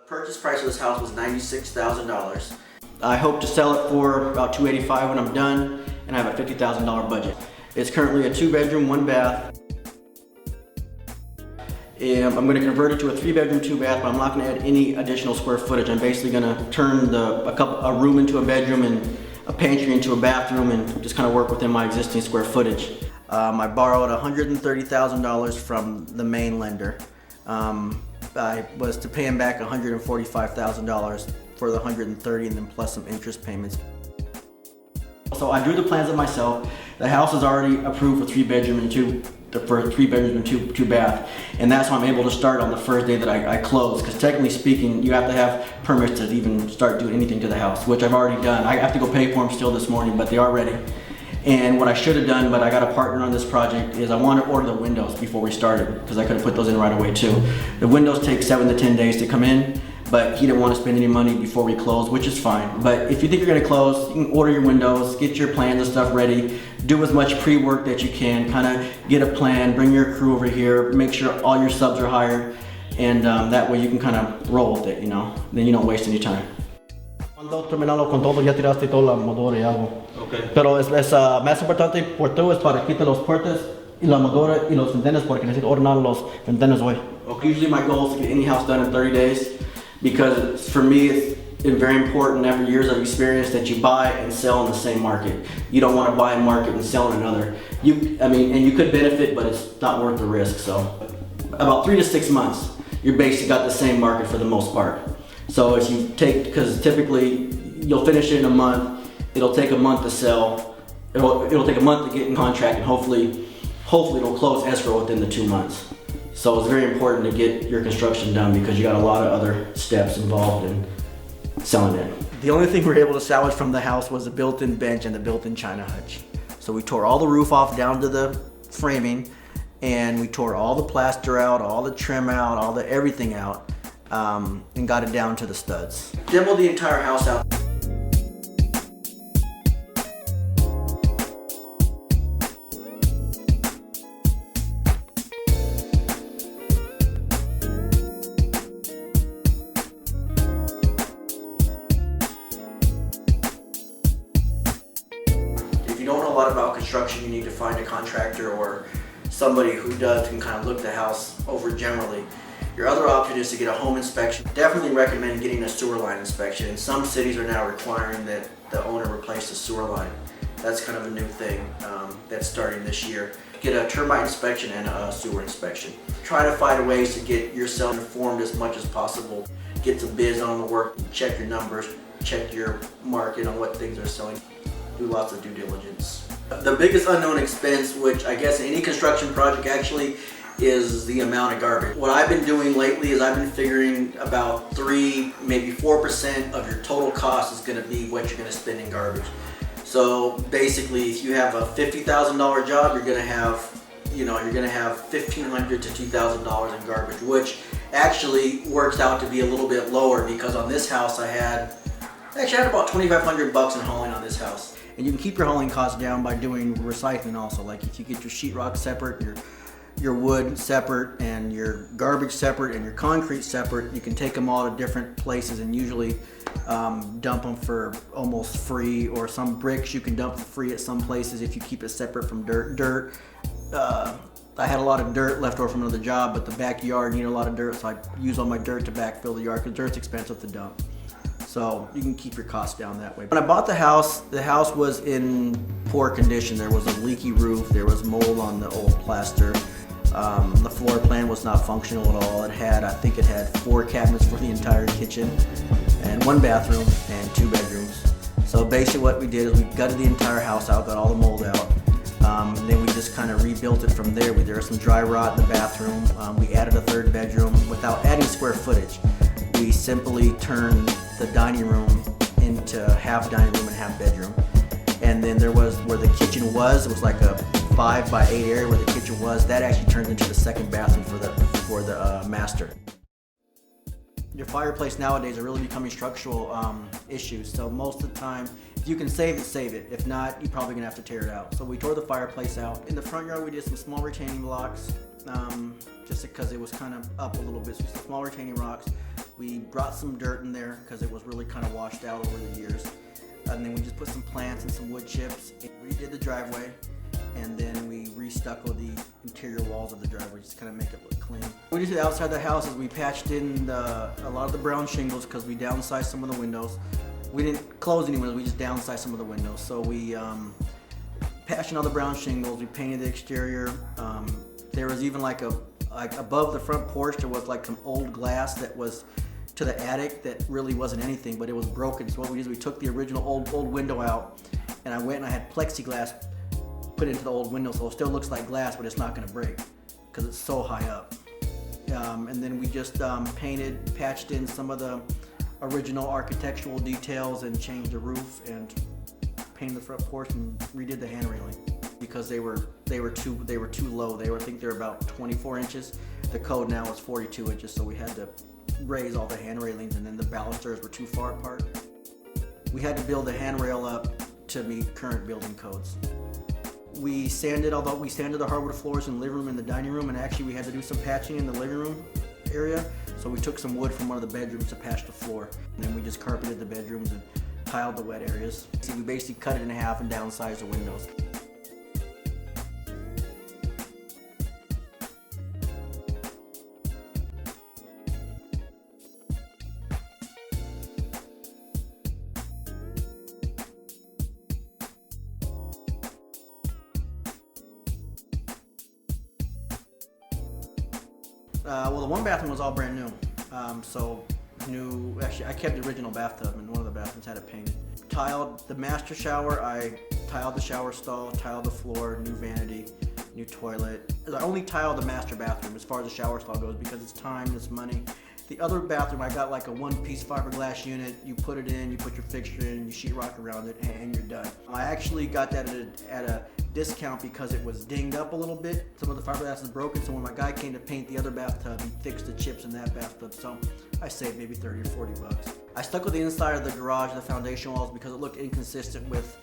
Purchase price of this house was $96,000. I hope to sell it for about $285,000 when I'm done, and I have a $50,000 budget. It's currently a 2-bedroom, 1-bath. I'm going to convert it to a 3-bedroom, 2-bath, but I'm not going to add any additional square footage. I'm basically going to turn a room into a bedroom and a pantry into a bathroom and just kind of work within my existing square footage. I borrowed $130,000 from the main lender. I was to pay him back $145,000 for the $130,000 and then plus some interest payments. So I drew the plans of myself. The house is already approved for 3 bedrooms and 2 bath, and that's why I'm able to start on the first day that I close. Because technically speaking, you have to have permits to even start doing anything to the house, which I've already done. I have to go pay for them still this morning, but they are ready. And what I should have done, but I got a partner on this project, is I wanted to order the windows before we started, because I could have put those in right away too. The windows take 7 to 10 days to come in, but he didn't want to spend any money before we close, which is fine. But if you think you're going to close, you can order your windows, get your plans and stuff ready, do as much pre-work that you can, kind of get a plan, bring your crew over here, make sure all your subs are hired, and that way you can kind of roll with it, you know, then you don't waste any time. Cuando terminalo con todo, ya tiraste toda la motora y algo. Okay. Pero es más importante por todo es para quitar los puertas y la motora y los ventanales porque necesito ordenar los ventanas hoy. Okay. Usually my goal is to get any house done in 30 days because for me it's very important after years of experience that you buy and sell in the same market. You don't want to buy a market and sell in another. And you could benefit, but it's not worth the risk. So about 3 to 6 months, you're basically got the same market for the most part. So if you take, because typically you'll finish it in a month, it'll take a month to sell, it'll take a month to get in contract, and hopefully it'll close escrow within the 2 months. So it's very important to get your construction done because you got a lot of other steps involved in selling it. The only thing we were able to salvage from the house was the built-in bench and the built-in china hutch. So we tore all the roof off down to the framing, and we tore all the plaster out, all the trim out, all the everything out. And got it down to the studs. Demoed the entire house out. If you don't know a lot about construction, you need to find a contractor or somebody who can kind of look the house over generally. Your other option is to get a home inspection. Definitely recommend getting a sewer line inspection. And some cities are now requiring that the owner replace the sewer line. That's kind of a new thing that's starting this year. Get a termite inspection and a sewer inspection. Try to find ways to get yourself informed as much as possible. Get some bids on the work, check your numbers, check your market on what things are selling. Do lots of due diligence. The biggest unknown expense, which I guess any construction project actually, is the amount of garbage. What I've been doing lately is I've been figuring about 3, maybe 4% of your total cost is going to be what you're going to spend in garbage. So basically, if you have a $50,000 job, you're going to have $1,500 to $2,000 in garbage, which actually works out to be a little bit lower because on this house I had about $2,500 in hauling on this house. And you can keep your hauling costs down by doing recycling also. Like if you get your sheetrock separate, your wood separate, and your garbage separate, and your concrete separate, you can take them all to different places and usually dump them for almost free, or some bricks you can dump for free at some places if you keep it separate from dirt. I had a lot of dirt left over from another job, but the backyard needed a lot of dirt, so I use all my dirt to backfill the yard because dirt's expensive to dump. So you can keep your costs down that way. When I bought the house was in poor condition. There was a leaky roof, there was mold on the old plaster. The floor plan was not functional at all. I think it had 4 cabinets for the entire kitchen and 1 bathroom and 2 bedrooms. So basically what we did is we gutted the entire house out, got all the mold out. And then we just kind of rebuilt it from there. There was some dry rot in the bathroom. We added a third bedroom without adding square footage. We simply turned the dining room into half dining room and half bedroom. And then there was where the kitchen was, it was like a 5 by 8 area where the kitchen was. That actually turned into the second bathroom for the master. Your fireplace nowadays are really becoming structural issues. So most of the time, if you can save it, save it. If not, you're probably gonna have to tear it out. So we tore the fireplace out. In the front yard, we did some small retaining blocks, just because it was kind of up a little bit. So some small retaining rocks. We brought some dirt in there because it was really kind of washed out over the years. And then we just put some plants and some wood chips. Redid the driveway, and then we re-stuccoed the interior walls of the driveway just to kind of make it look clean. What we did outside the house is we patched in a lot of the brown shingles because we downsized some of the windows. We didn't close any windows, we just downsized some of the windows. So we patched in all the brown shingles, we painted the exterior. There was even like above the front porch, there was like some old glass that was to the attic that really wasn't anything, but it was broken. So what we did is we took the original old window out, and I went and I had plexiglass put into the old window, so it still looks like glass, but it's not gonna break because it's so high up. And then we just patched in some of the original architectural details and changed the roof and painted the front porch and redid the hand railing because they were too low. I think they're about 24 inches. The code now is 42 inches, so we had to raise all the hand railings, and then the balusters were too far apart. We had to build the handrail up to meet current building codes. We sanded the hardwood floors in the living room and the dining room, and actually we had to do some patching in the living room area. So we took some wood from one of the bedrooms to patch the floor, and then we just carpeted the bedrooms and tiled the wet areas. So we basically cut it in half and downsized the windows. Well, the one bathroom was all brand new. Actually I kept the original bathtub, and one of the bathrooms had it painted. Tiled the master shower, I tiled the shower stall, tiled the floor, new vanity, new toilet. I only tiled the master bathroom as far as the shower stall goes because it's time, it's money. The other bathroom, I got like a one-piece fiberglass unit. You put it in, you put your fixture in, you sheetrock around it, and you're done. I actually got that at a discount because it was dinged up a little bit. Some of the fiberglass is broken, so when my guy came to paint the other bathtub, he fixed the chips in that bathtub, so I saved maybe 30 or 40 bucks. I stuck with the inside of the garage, the foundation walls, because it looked inconsistent with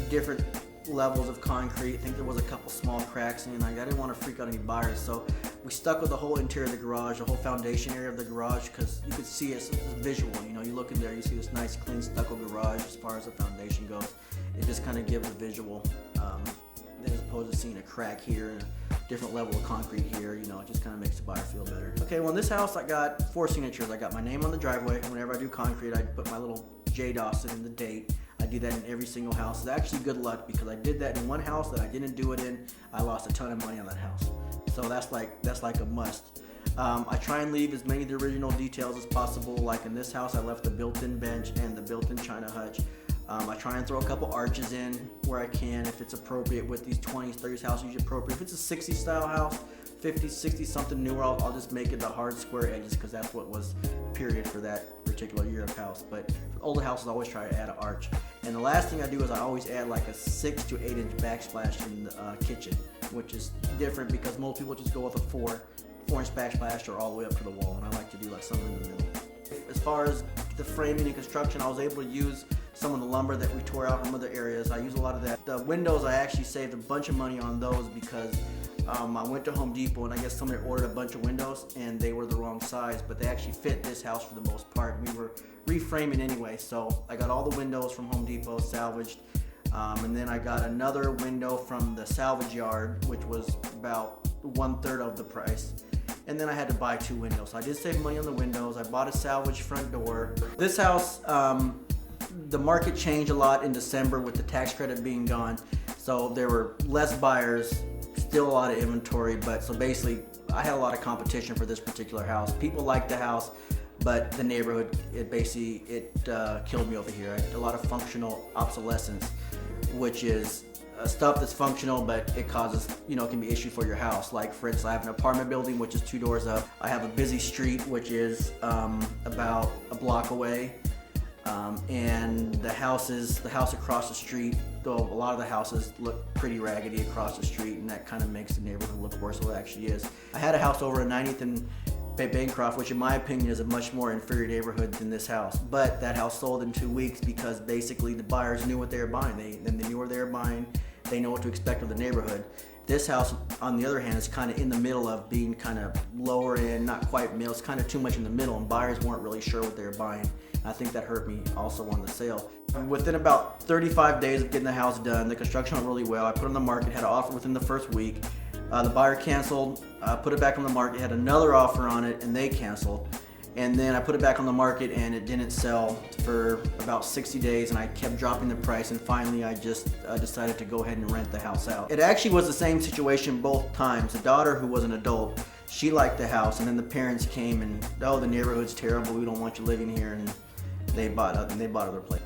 different levels of concrete. I think there was a couple small cracks, and I didn't want to freak out any buyers, so we stuck with the whole interior of the garage, the whole foundation area of the garage, because you could see it's visual. You know, you look in there, you see this nice, clean stucco garage as far as the foundation goes. It just kind of gives a visual, as opposed to seeing a crack here and a different level of concrete here. You know, it just kind of makes the buyer feel better. Okay, well in this house I got 4 signatures. I got my name on the driveway. Whenever I do concrete, I put my little J. Dawson in the date. I do that in every single house. It's actually good luck because I did that in one house that I didn't do it in. I lost a ton of money on that house. So that's like a must. I try and leave as many of the original details as possible. Like in this house, I left the built-in bench and the built-in china hutch. I try and throw a couple arches in where I can if it's appropriate with these 20s, 30s houses, usually appropriate. If it's a 60s style house, 50s, 60s, something newer, I'll just make it the hard square edges because that's what was period for that particular year of house. But for older houses, I always try to add an arch. And the last thing I do is I always add like a 6 to 8 inch backsplash in the kitchen, which is different because most people just go with a 4 inch backsplash or all the way up to the wall, and I like to do like something in the middle. As far as the framing and construction, I was able to use some of the lumber that we tore out from other areas. I use a lot of that. The windows, I actually saved a bunch of money on those because I went to Home Depot and I guess somebody ordered a bunch of windows and they were the wrong size, but they actually fit this house for the most part. We were reframing anyway, so I got all the windows from Home Depot salvaged. And then I got another window from the salvage yard, which was about 1/3 of the price. And then I had to buy 2 windows. So I did save money on the windows. I bought a salvage front door. This house, the market changed a lot in December with the tax credit being gone. So there were less buyers, still a lot of inventory, but so basically I had a lot of competition for this particular house. People liked the house, but the neighborhood, it killed me over here. I had a lot of functional obsolescence, which is stuff that's functional, but it causes, can be issue for your house. Like, for instance, I have an apartment building, which is 2 doors up. I have a busy street, which is about a block away. And the house across the street, though a lot of the houses look pretty raggedy across the street, and that kind of makes the neighborhood look worse than it actually is. I had a house over at 90th and Bancroft, which in my opinion is a much more inferior neighborhood than this house. But that house sold in 2 weeks because basically the buyers knew what they were buying. They knew what they were buying. They know what to expect of the neighborhood. This house, on the other hand, is kind of in the middle of being kind of lower end, not quite middle. It's kind of too much in the middle, and buyers weren't really sure what they were buying. I think that hurt me also on the sale. Within about 35 days of getting the house done, the construction went really well. I put it on the market, had an offer within the first week. The buyer canceled, put it back on the market, had another offer on it, and they canceled. And then I put it back on the market, and it didn't sell for about 60 days, and I kept dropping the price, and finally I just decided to go ahead and rent the house out. It actually was the same situation both times. The daughter, who was an adult, she liked the house, and then the parents came and, oh, the neighborhood's terrible, we don't want you living here, and they bought other place.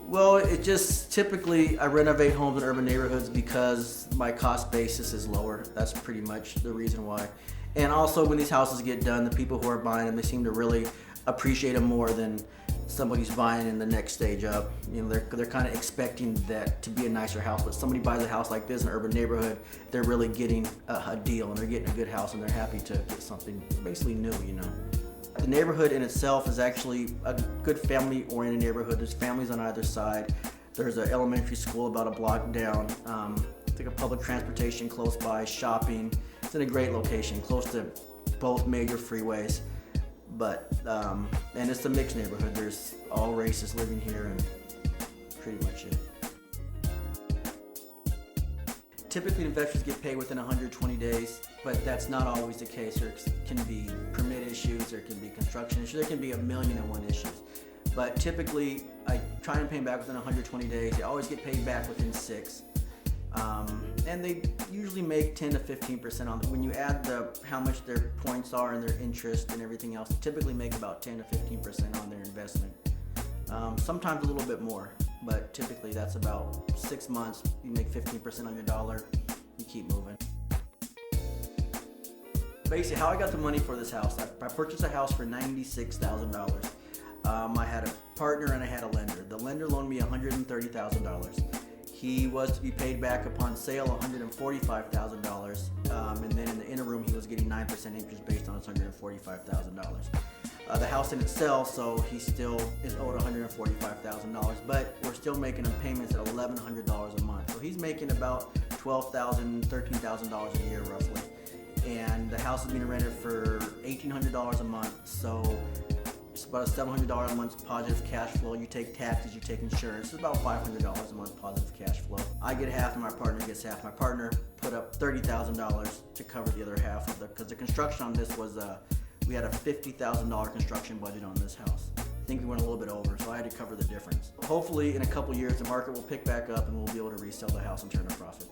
Well, it just typically I renovate homes in urban neighborhoods because my cost basis is lower. That's pretty much the reason why. And also, when these houses get done, the people who are buying them, they seem to really appreciate them more than somebody's buying in the next stage up. They're kind of expecting that to be a nicer house, but somebody buys a house like this in an urban neighborhood, they're really getting a deal, and they're getting a good house, and they're happy to get something basically new, The neighborhood in itself is actually a good family-oriented neighborhood. There's families on either side. There's an elementary school about a block down. I think a public transportation close by, shopping. It's in a great location, close to both major freeways. But and it's a mixed neighborhood. There's all races living here, and pretty much it. Typically, investors get paid within 120 days, but that's not always the case. There can be permit issues, there can be construction issues, there can be 1,000,001 issues. But typically, I try and pay them back within 120 days. They always get paid back within 6. And they usually make 10 to 15% on. When you add how much their points are and their interest and everything else, they typically make about 10 to 15% on their investment. Sometimes a little bit more, but typically that's about 6 months. You make 15% on your dollar, you keep moving. Basically, how I got the money for this house, I purchased a house for $96,000. I had a partner and I had a lender. The lender loaned me $130,000. He was to be paid back upon sale $145,000, and then in the interim he was getting 9% interest based on his $145,000. The house in itself, so he still is owed $145,000, but we're still making him payments at $1,100 a month. So he's making about $12,000, $13,000 a year roughly. And the house is being rented for $1,800 a month, so it's about a $700 a month positive cash flow. You take taxes, you take insurance, it's about $500 a month positive cash flow. I get half and my partner gets half. My partner put up $30,000 to cover the other half of because the construction on this was, we had a $50,000 construction budget on this house. I think we went a little bit over, so I had to cover the difference. Hopefully in a couple years the market will pick back up and we'll be able to resell the house and turn a profit.